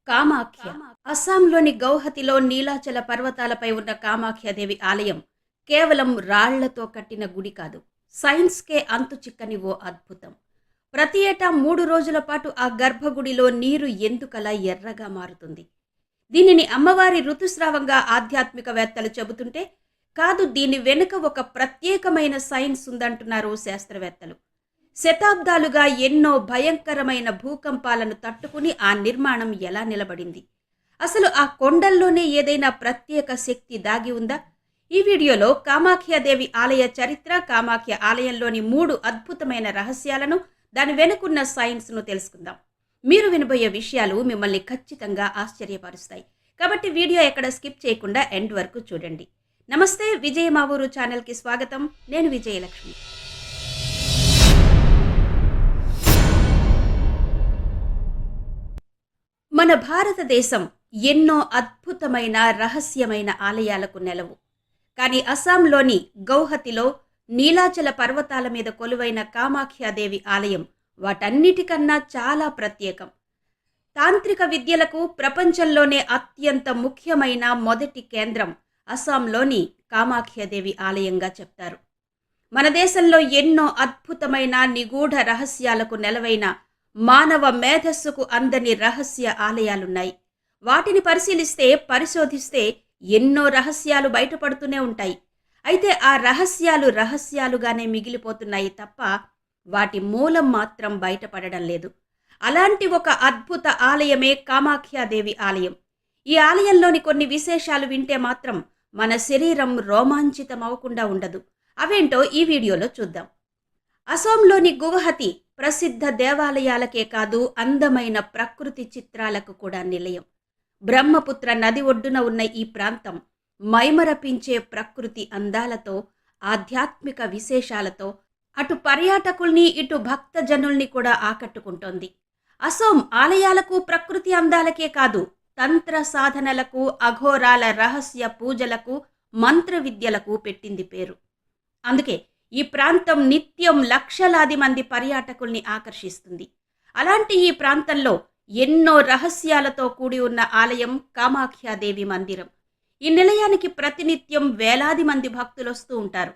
కామాఖ్య అస్సాంలోని గౌహతిలో నీలాచల పర్వతాలపై ఉన్న కామాఖ్యాదేవి ఆలయం కేవలం రాళ్లతో కట్టిన గుడి కాదు, సైన్స్కే అంతు చిక్కని ఓ అద్భుతం. ప్రతి ఏటా 3 రోజుల పాటు ఆ గర్భగుడిలో నీరు ఎందుకలా ఎర్రగా మారుతుంది? దీనిని అమ్మవారి ఋతుస్రావంగా ఆధ్యాత్మికవేత్తలు చెబుతుంటే, కాదు, దీని వెనుక ఒక ప్రత్యేకమైన సైన్స్ ఉందంటున్నారు శాస్త్రవేత్తలు. శతాబ్దాలుగా ఎన్నో భయంకరమైన భూకంపాలను తట్టుకుని ఆ నిర్మాణం ఎలా నిలబడింది? అసలు ఆ కొండల్లోనే ఏదైనా ప్రత్యేక శక్తి దాగి ఉందా? ఈ వీడియోలో కామాఖ్యాదేవి ఆలయ చరిత్ర, కామాఖ్య ఆలయంలోని 3 అద్భుతమైన రహస్యాలను, దాని వెనుకున్న సైన్స్ను తెలుసుకుందాం. మీరు వినబోయే విషయాలు మిమ్మల్ని ఖచ్చితంగా ఆశ్చర్యపరుస్తాయి. కాబట్టి వీడియో ఎక్కడ స్కిప్ చేయకుండా ఎండ్ వరకు చూడండి. నమస్తే, విజయ మా ఊరు ఛానల్కి స్వాగతం. నేను విజయలక్ష్మి. మన భారతదేశం ఎన్నో అద్భుతమైన రహస్యమైన ఆలయాలకు నెలవు. కానీ అస్సాంలోని గౌహతిలో నీలాచల పర్వతాల మీద కొలువైన కామాఖ్యాదేవి ఆలయం వాటన్నిటికన్నా చాలా ప్రత్యేకం. తాంత్రిక విద్యలకు ప్రపంచంలోనే అత్యంత ముఖ్యమైన మొదటి కేంద్రం అస్సాంలోని కామాఖ్యాదేవి ఆలయంగా చెప్తారు. మన దేశంలో ఎన్నో అద్భుతమైన నిగూఢ రహస్యాలకు నెలవైన మానవ మేధస్సుకు అందని రహస్య ఆలయాలున్నాయి. వాటిని పరిశీలిస్తే, పరిశోధిస్తే ఎన్నో రహస్యాలు బయటపడుతూనే ఉంటాయి. అయితే ఆ రహస్యాలు రహస్యాలుగానే మిగిలిపోతున్నాయి తప్ప వాటి మూలం మాత్రం బయటపడడం లేదు. అలాంటి ఒక అద్భుత ఆలయమే కామాఖ్యాదేవి ఆలయం. ఈ ఆలయంలోని కొన్ని విశేషాలు వింటే మాత్రం మన శరీరం రోమాంచితమవకుండా ఉండదు. అవేంటో ఈ వీడియోలో చూద్దాం. అసోంలోని గువహతి ప్రసిద్ధ దేవాలయాలకే కాదు, అందమైన ప్రకృతి చిత్రాలకు కూడా నిలయం. బ్రహ్మపుత్ర నది ఒడ్డున ఉన్న ఈ ప్రాంతం మైమరపించే ప్రకృతి అందాలతో, ఆధ్యాత్మిక విశేషాలతో అటు పర్యాటకుల్ని, ఇటు భక్తజనుల్ని కూడా ఆకట్టుకుంటోంది. అసోం ఆలయాలకు, ప్రకృతి అందాలకే కాదు, తంత్ర సాధనలకు, అఘోరాల రహస్య పూజలకు, మంత్ర విద్యలకు పెట్టింది పేరు. అందుకే ఈ ప్రాంతం నిత్యం లక్షలాది మంది పర్యాటకుల్ని ఆకర్షిస్తుంది. అలాంటి ఈ ప్రాంతంలో ఎన్నో రహస్యాలతో కూడి ఉన్న ఆలయం కామాఖ్యాదేవి మందిరం. ఈ నిలయానికి ప్రతినిత్యం వేలాది మంది భక్తులు వస్తూ ఉంటారు.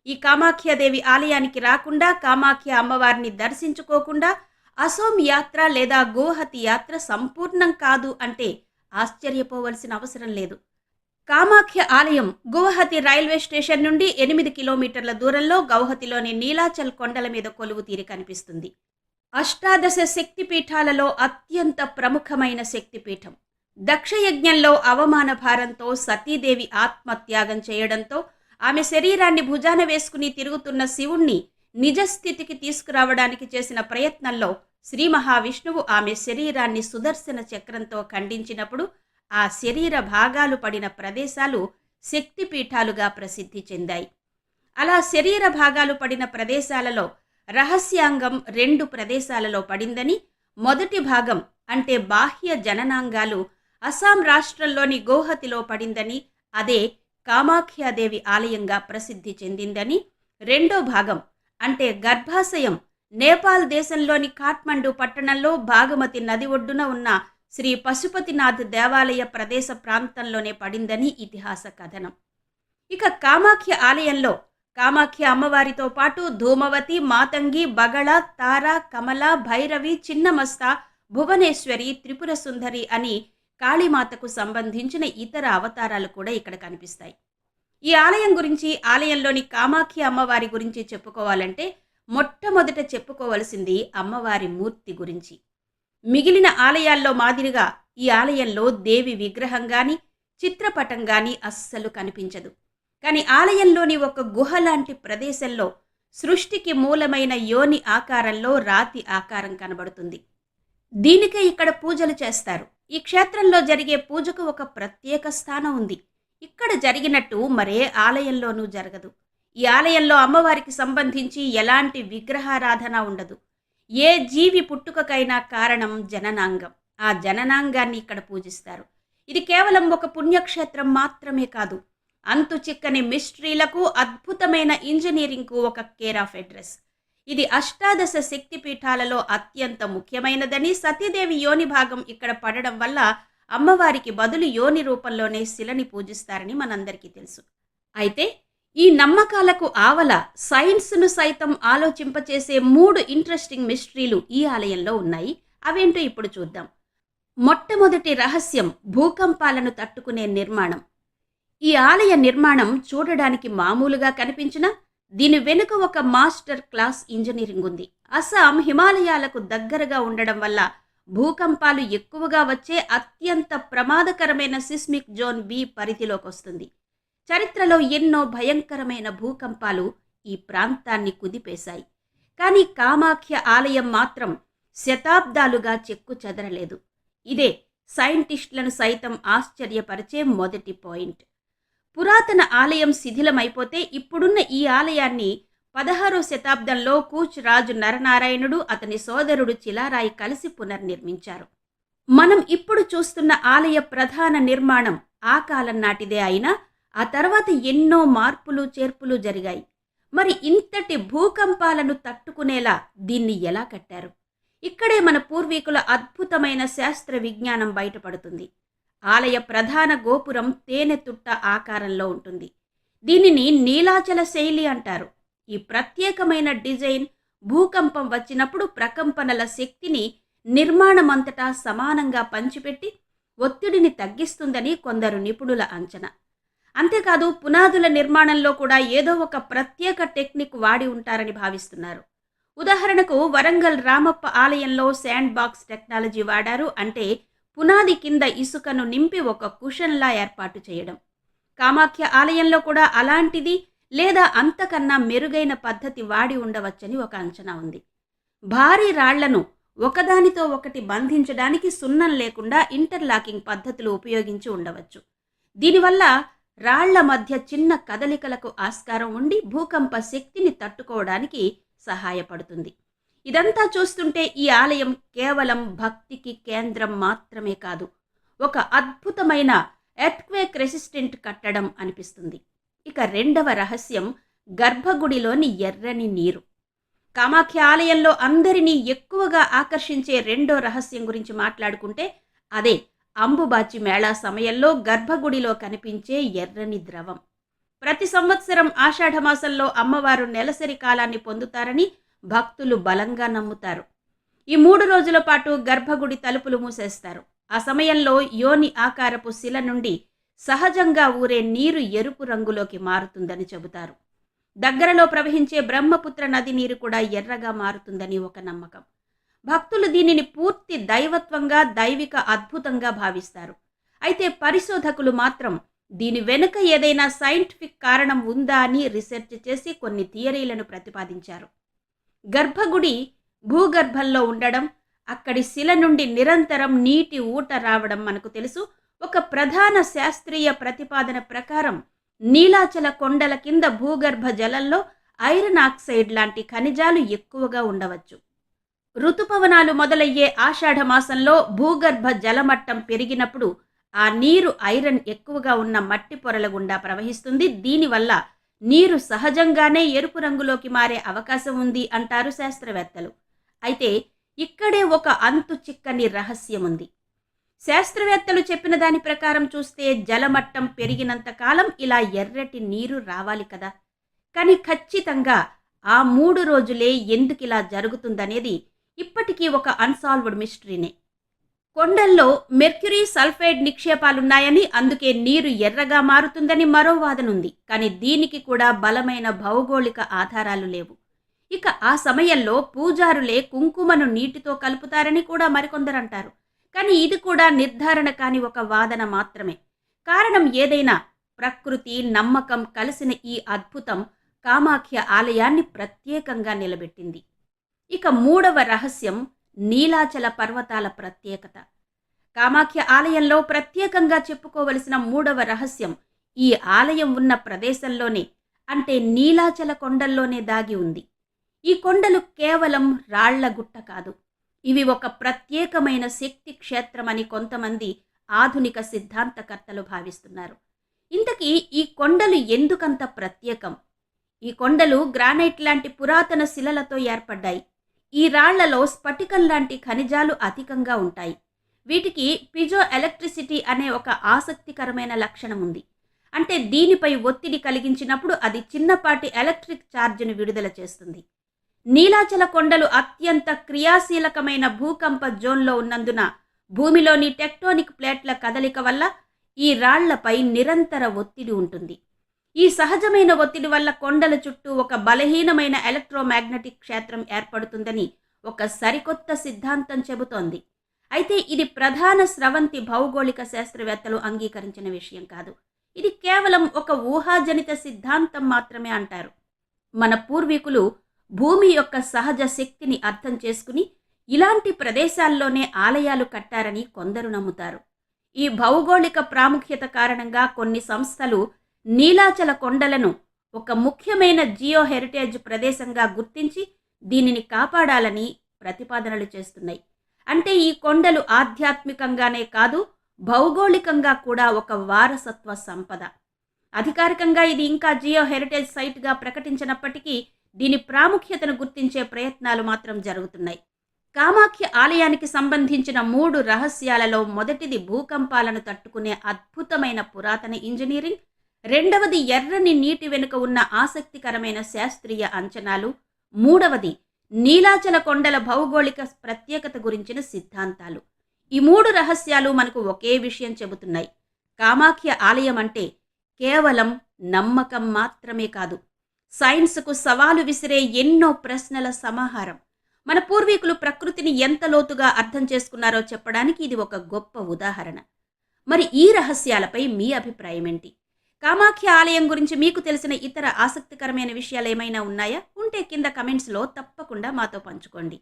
ఈ కామాఖ్యాదేవి ఆలయానికి రాకుండా, కామాఖ్య అమ్మవారిని దర్శించుకోకుండా అసోం యాత్ర లేదా గువహతి యాత్ర సంపూర్ణం కాదు అంటే ఆశ్చర్యపోవలసిన అవసరం లేదు. కామాఖ్య ఆలయం గువహతి రైల్వే స్టేషన్ నుండి 8 కిలోమీటర్ల దూరంలో గౌహతిలోని నీలాచల్ కొండల మీద కొలువు తీరి కనిపిస్తుంది. అష్టాదశ శక్తిపీఠాలలో అత్యంత ప్రముఖమైన శక్తిపీఠం. దక్షయజ్ఞంలో అవమాన భారంతో సతీదేవి ఆత్మత్యాగం చేయడంతో ఆమె శరీరాన్ని భుజాన వేసుకుని తిరుగుతున్న శివుణ్ణి నిజస్థితికి తీసుకురావడానికి చేసిన ప్రయత్నంలో శ్రీ మహావిష్ణువు ఆమె శరీరాన్ని సుదర్శన చక్రంతో ఖండించినప్పుడు ఆ శరీర భాగాలు పడిన ప్రదేశాలు శక్తిపీఠాలుగా ప్రసిద్ధి చెందాయి. అలా శరీర భాగాలు పడిన ప్రదేశాలలో రహస్యాంగం 2 ప్రదేశాలలో పడిందని, మొదటి భాగం అంటే బాహ్య జననాంగాలు అస్సాం రాష్ట్రంలోని గౌహతిలో పడిందని, అదే కామాఖ్యాదేవి ఆలయంగా ప్రసిద్ధి చెందిందని, రెండో భాగం అంటే గర్భాశయం నేపాల్ దేశంలోని కాఠ్మండు పట్టణంలో బాగమతి నది ఒడ్డున ఉన్న శ్రీ పశుపతినాథ్ దేవాలయ ప్రదేశ ప్రాంతంలోనే పడిందని ఇతిహాస కథనం. ఇక కామాఖ్య ఆలయంలో కామాఖ్య అమ్మవారితో పాటు ధూమవతి, మాతంగి, బగళ, తార, కమల, భైరవి, చిన్నమస్త, భువనేశ్వరి, త్రిపుర సుందరి అని కాళీమాతకు సంబంధించిన ఇతర అవతారాలు కూడా ఇక్కడ కనిపిస్తాయి. ఈ ఆలయం గురించి, ఆలయంలోని కామాఖ్య అమ్మవారి గురించి చెప్పుకోవాలంటే మొట్టమొదట చెప్పుకోవలసింది అమ్మవారి మూర్తి గురించి. మిగిలిన ఆలయాల్లో మాదిరిగా ఈ ఆలయంలో దేవి విగ్రహం గాని, చిత్రపటం గాని అస్సలు కనిపించదు. కానీ ఆలయంలోని ఒక గుహ లాంటి ప్రదేశంలో సృష్టికి మూలమైన యోని ఆకారంలో రాతి ఆకారం కనబడుతుంది. దీనికే ఇక్కడ పూజలు చేస్తారు. ఈ క్షేత్రంలో జరిగే పూజకు ఒక ప్రత్యేక స్థానం ఉంది. ఇక్కడ జరిగినట్టు మరే ఆలయంలోనూ జరగదు. ఈ ఆలయంలో అమ్మవారికి సంబంధించి ఎలాంటి విగ్రహారాధన ఉండదు. ఏ జీవి పుట్టుకకైనా కారణం జననాంగం. ఆ జననాంగాన్ని ఇక్కడ పూజిస్తారు. ఇది కేవలం ఒక పుణ్యక్షేత్రం మాత్రమే కాదు, అంతు చిక్కని మిస్టరీలకు, అద్భుతమైన ఇంజనీరింగ్కు ఒక కేర్ ఆఫ్ అడ్రస్. ఇది అష్టాదశ శక్తిపీఠాలలో అత్యంత ముఖ్యమైనదని, సతీదేవి యోని భాగం ఇక్కడ పడడం వల్ల అమ్మవారికి బదులు యోని రూపంలోనే శిలని పూజిస్తారని మనందరికీ తెలుసు. అయితే ఈ నమ్మకాలకు ఆవల సైన్స్ను సైతం ఆలోచింపచేసే 3 ఇంట్రెస్టింగ్ మిస్టరీలు ఈ ఆలయంలో ఉన్నాయి. అవేంటో ఇప్పుడు చూద్దాం. మొట్టమొదటి రహస్యం భూకంపాలను తట్టుకునే నిర్మాణం. ఈ ఆలయ నిర్మాణం చూడడానికి మామూలుగా కనిపించినా దీని వెనుక ఒక మాస్టర్ క్లాస్ ఇంజనీరింగ్ ఉంది. అస్సాం హిమాలయాలకు దగ్గరగా ఉండడం వల్ల భూకంపాలు ఎక్కువగా వచ్చే అత్యంత ప్రమాదకరమైన సిస్మిక్ జోన్ బి పరిధిలోకి వస్తుంది. చరిత్రలో ఎన్నో భయంకరమైన భూకంపాలు ఈ ప్రాంతాన్ని కుదిపేశాయి. కానీ కామాఖ్య ఆలయం మాత్రం శతాబ్దాలుగా చెక్కు చెదరలేదు. ఇదే సైంటిస్టులను సైతం ఆశ్చర్యపరిచే మొదటి పాయింట్. పురాతన ఆలయం శిథిలమైపోతే ఇప్పుడున్న ఈ ఆలయాన్ని 16వ శతాబ్దంలో కూచ్ రాజు నరనారాయణుడు అతని సోదరుడు చిలారాయి కలిసి పునర్నిర్మించారు. మనం ఇప్పుడు చూస్తున్న ఆలయ ప్రధాన నిర్మాణం ఆ కాలం నాటిదే అయినా ఆ తర్వాత ఎన్నో మార్పులు చేర్పులు జరిగాయి. మరి ఇంతటి భూకంపాలను తట్టుకునేలా దీన్ని ఎలా కట్టారు? ఇక్కడే మన పూర్వీకుల అద్భుతమైన శాస్త్ర విజ్ఞానం బయటపడుతుంది. ఆలయ ప్రధాన గోపురం తేనె తుట్ట ఆకారంలో ఉంటుంది. దీనిని నీలాచల శైలి అంటారు. ఈ ప్రత్యేకమైన డిజైన్ భూకంపం వచ్చినప్పుడు ప్రకంపనల శక్తిని నిర్మాణమంతటా సమానంగా పంచిపెట్టి ఒత్తిడిని తగ్గిస్తుందని కొందరు నిపుణుల అంచనా. అంతేకాదు పునాదుల నిర్మాణంలో కూడా ఏదో ఒక ప్రత్యేక టెక్నిక్ వాడి ఉంటారని భావిస్తున్నారు. ఉదాహరణకు వరంగల్ రామప్ప ఆలయంలో శాండ్ బాక్స్ టెక్నాలజీ వాడారు. అంటే పునాది కింద ఇసుకను నింపి ఒక కుషన్లా ఏర్పాటు చేయడం. కామాఖ్య ఆలయంలో కూడా అలాంటిది లేదా అంతకన్నా మెరుగైన పద్ధతి వాడి ఉండవచ్చని ఒక అంచనా ఉంది. భారీ రాళ్లను ఒకదానితో ఒకటి బంధించడానికి సున్నం లేకుండా ఇంటర్లాకింగ్ పద్ధతులు ఉపయోగించి ఉండవచ్చు. దీనివల్ల రాళ్ల మధ్య చిన్న కదలికలకు ఆస్కారం ఉండి భూకంప శక్తిని తట్టుకోవడానికి సహాయపడుతుంది. ఇదంతా చూస్తుంటే ఈ ఆలయం కేవలం భక్తికి కేంద్రం మాత్రమే కాదు, ఒక అద్భుతమైన ఎర్త్క్వేక్ రెసిస్టెంట్ కట్టడం అనిపిస్తుంది. ఇక రెండవ రహస్యం గర్భగుడిలోని ఎర్రని నీరు. కామాఖ్య ఆలయంలో అందరినీ ఎక్కువగా ఆకర్షించే రెండో రహస్యం గురించి మాట్లాడుకుంటే అదే అంబుబాచి మేళా సమయంలో గర్భగుడిలో కనిపించే ఎర్రని ద్రవం. ప్రతి సంవత్సరం ఆషాఢమాసంలో అమ్మవారు నెలసరి కాలాన్ని పొందుతారని భక్తులు బలంగా నమ్ముతారు. ఈ 3 రోజుల పాటు గర్భగుడి తలుపులు మూసేస్తారు. ఆ సమయంలో యోని ఆకారపు శిల నుండి సహజంగా ఊరే నీరు ఎరుపు రంగులోకి మారుతుందని చెబుతారు. దగ్గరలో ప్రవహించే బ్రహ్మపుత్ర నది నీరు కూడా ఎర్రగా మారుతుందని ఒక నమ్మకం. భక్తులు దీనిని పూర్తి దైవత్వంగా, దైవిక అద్భుతంగా భావిస్తారు. అయితే పరిశోధకులు మాత్రం దీని వెనుక ఏదైనా సైంటిఫిక్ కారణం ఉందా అని రీసెర్చ్ చేసి కొన్ని థియరీలను ప్రతిపాదించారు. గర్భగుడి భూగర్భంలో ఉండడం, అక్కడి శిల నుండి నిరంతరం నీటి ఊట రావడం మనకు తెలుసు. ఒక ప్రధాన శాస్త్రీయ ప్రతిపాదన ప్రకారం నీలాచల కొండల కింద భూగర్భ జలంలో ఐరన్ ఆక్సైడ్ లాంటి ఖనిజాలు ఎక్కువగా ఉండవచ్చు. ఋతుపవనాలు మొదలయ్యే ఆషాఢ మాసంలో భూగర్భ జలమట్టం పెరిగినప్పుడు ఆ నీరు ఐరన్ ఎక్కువగా ఉన్న మట్టి పొరల గుండా ప్రవహిస్తుంది. దీనివల్ల నీరు సహజంగానే ఎరుపు రంగులోకి మారే అవకాశం ఉంది అంటారు శాస్త్రవేత్తలు. అయితే ఇక్కడే ఒక అంతు చిక్కని రహస్యం ఉంది. శాస్త్రవేత్తలు చెప్పిన దాని ప్రకారం చూస్తే జలమట్టం పెరిగినంత కాలం ఇలా ఎర్రటి నీరు రావాలి కదా. కానీ ఖచ్చితంగా ఆ 3 రోజులే ఎందుకిలా జరుగుతుందనేది ఇప్పటికీ ఒక అన్సాల్వ్డ్ మిస్టరీనే. కొండల్లో మెర్క్యూరీ సల్ఫైడ్ నిక్షేపాలున్నాయని, అందుకే నీరు ఎర్రగా మారుతుందని మరో వాదనుంది. కానీ దీనికి కూడా బలమైన భౌగోళిక ఆధారాలు లేవు. ఇక ఆ సమయంలో పూజారులే కుంకుమను నీటితో కలుపుతారని కూడా మరికొందరంటారు. కానీ ఇది కూడా నిర్ధారణ కాని ఒక వాదన మాత్రమే. కారణం ఏదైనా ప్రకృతి, నమ్మకం కలిసిన ఈ అద్భుతం కామాఖ్య ఆలయాన్ని ప్రత్యేకంగా నిలబెట్టింది. ఇక 3వ రహస్యం నీలాచల పర్వతాల ప్రత్యేకత. కామాఖ్య ఆలయంలో ప్రత్యేకంగా చెప్పుకోవలసిన 3వ రహస్యం ఈ ఆలయం ఉన్న ప్రదేశంలోనే, అంటే నీలాచల కొండల్లోనే దాగి ఉంది. ఈ కొండలు కేవలం రాళ్ల గుట్ట కాదు, ఇవి ఒక ప్రత్యేకమైన శక్తి క్షేత్రమని కొంతమంది ఆధునిక సిద్ధాంతకర్తలు భావిస్తున్నారు. ఇంతకీ ఈ కొండలు ఎందుకంత ప్రత్యేకం? ఈ కొండలు గ్రానైట్ లాంటి పురాతన శిలలతో ఏర్పడ్డాయి. ఈ రాళ్లలో స్ఫటికం లాంటి ఖనిజాలు అధికంగా ఉంటాయి. వీటికి పిజో ఎలక్ట్రిసిటీ అనే ఒక ఆసక్తికరమైన లక్షణం ఉంది. అంటే దీనిపై ఒత్తిడి కలిగించినప్పుడు అది చిన్నపాటి ఎలక్ట్రిక్ ఛార్జ్ను విడుదల చేస్తుంది. నీలాచల కొండలు అత్యంత క్రియాశీలకమైన భూకంప జోన్లో ఉన్నందున భూమిలోని టెక్టోనిక్ ప్లేట్ల కదలిక వల్ల ఈ రాళ్లపై నిరంతర ఒత్తిడి ఉంటుంది. ఈ సహజమైన ఒత్తిడి వల్ల కొండల చుట్టూ ఒక బలహీనమైన ఎలక్ట్రోమాగ్నెటిక్ క్షేత్రం ఏర్పడుతుందని ఒక సరికొత్త సిద్ధాంతం చెబుతోంది. అయితే ఇది ప్రధాన స్రవంతి భౌగోళిక శాస్త్రవేత్తలు అంగీకరించిన విషయం కాదు. ఇది కేవలం ఒక ఊహాజనిత సిద్ధాంతం మాత్రమే అంటారు. మన పూర్వీకులు భూమి యొక్క సహజ శక్తిని అర్థం చేసుకుని ఇలాంటి ప్రదేశాల్లోనే ఆలయాలు కట్టారని కొందరు నమ్ముతారు. ఈ భౌగోళిక ప్రాముఖ్యత కారణంగా కొన్ని సంస్థలు నీలాచల కొండలను ఒక ముఖ్యమైన జియో హెరిటేజ్ ప్రదేశంగా గుర్తించి దీనిని కాపాడాలని ప్రతిపాదనలు చేస్తున్నాయి. అంటే ఈ కొండలు ఆధ్యాత్మికంగానే కాదు, భౌగోళికంగా కూడా ఒక వారసత్వ సంపద. అధికారికంగా ఇది ఇంకా జియో హెరిటేజ్ సైట్గా ప్రకటించినప్పటికీ దీని ప్రాముఖ్యతను గుర్తించే ప్రయత్నాలు మాత్రం జరుగుతున్నాయి. కామాఖ్య ఆలయానికి సంబంధించిన 3 రహస్యాలలో మొదటిది భూకంపాలను తట్టుకునే అద్భుతమైన పురాతన ఇంజనీరింగ్, రెండవది ఎర్రని నీటి వెనుక ఉన్న ఆసక్తికరమైన శాస్త్రీయ అంచనాలు, మూడవది నీలాచల కొండల భౌగోళిక ప్రత్యేకత గురించిన సిద్ధాంతాలు. ఈ 3 రహస్యాలు మనకు ఒకే విషయం చెబుతున్నాయి. కామాఖ్య ఆలయం అంటే కేవలం నమ్మకం మాత్రమే కాదు, సైన్స్కు సవాలు విసిరే ఎన్నో ప్రశ్నల సమాహారం. మన పూర్వీకులు ప్రకృతిని ఎంత లోతుగా అర్థం చేసుకున్నారో చెప్పడానికి ఇది ఒక గొప్ప ఉదాహరణ. మరి ఈ రహస్యాలపై మీ అభిప్రాయం ఏంటి? కామాఖ్య ఆలయం గురించి మీకు తెలిసిన ఇతర ఆసక్తికరమైన విషయాలు ఏమైనా ఉన్నాయా? ఉంటే కింద కమెంట్స్లో తప్పకుండా మాతో పంచుకోండి.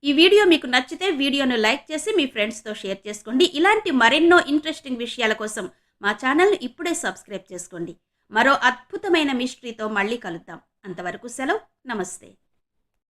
ఈ వీడియో మీకు నచ్చితే వీడియోను లైక్ చేసి మీ ఫ్రెండ్స్తో షేర్ చేసుకోండి. ఇలాంటి మరెన్నో ఇంట్రెస్టింగ్ విషయాల కోసం మా ఛానల్ను ఇప్పుడే సబ్స్క్రైబ్ చేసుకోండి. మరో అద్భుతమైన మిస్టరీతో మళ్ళీ కలుద్దాం. అంతవరకు సెలవు. నమస్తే.